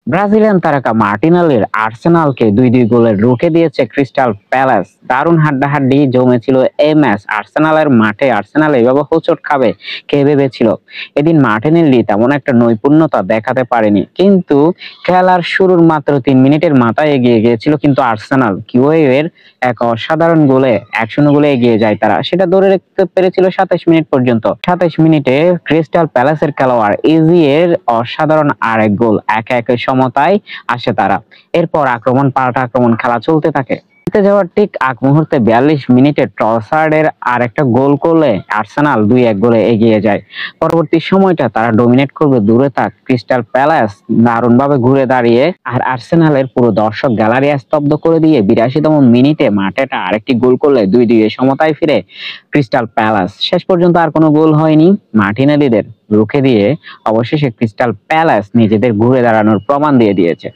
Brazilian তারকা মার্টিনেলির আর্সেনালকে ২-২ গোলে রুখে দিয়েছে ক্রিস্টাল প্যালেস। দারুণ হাড্ডাহাড্ডি জমেছিল এই ম্যাচ। আর্সেনালের মাঠে আর্সেনাল এভাবে হোঁচট খাবে কে ভেবেছিল? এদিন মার্টিনেল্লি তেমন একটা নৈপুণ্যতা দেখাতে পারেনি, কিন্তু খেলার শুরুর মাত্র ৩ মিনিটের মাথায় এগিয়ে গিয়েছিল কিন্তু আর্সেনাল। কিউয়ের এক অসাধারণ গোলে ১-০ গোলে এগিয়ে যায় তারা। সেটা ধরে রাখতে পেরেছিল ২৭ মিনিট পর্যন্ত। ২৭ মিনিটে ক্রিস্টাল প্যালেসের খেলোয়াড় ইজিয়ের অসাধারণ আরেক গোল। ১-১ সমতায় আসে তারা। এরপর আক্রমণ পাল্টা আক্রমণ খেলা চলতে থাকে। জিতে যাওয়ার ঠিক আগ মুহূর্তে ৪২ মিনিটে ট্রসার্ডের আরেকটা গোল করলে আর্সেনাল ২-১ গোলে এগিয়ে যায়। পরবর্তী সময়টা তারা ডমিনেট করবে দূরে থাক। ক্রিস্টাল প্যালেস দারুণভাবে ঘুরে দাঁড়িয়ে আর আর্সেনালের পুরো দর্শক গ্যালারি স্তব্ধ করে দিয়ে ৮২তম মিনিটে মাঠেটা আরেকটি গোল করলে ২-২ সমতায় ফিরে ক্রিস্টাল প্যালেস। শেষ পর্যন্ত আর কোনো গোল হয়নি। মার্টিনেলিদের রুখে দিয়ে অবশেষে ক্রিস্টাল প্যালেস নিজেদের ঘুরে দাঁড়ানোর প্রমাণ দিয়ে দিয়েছে।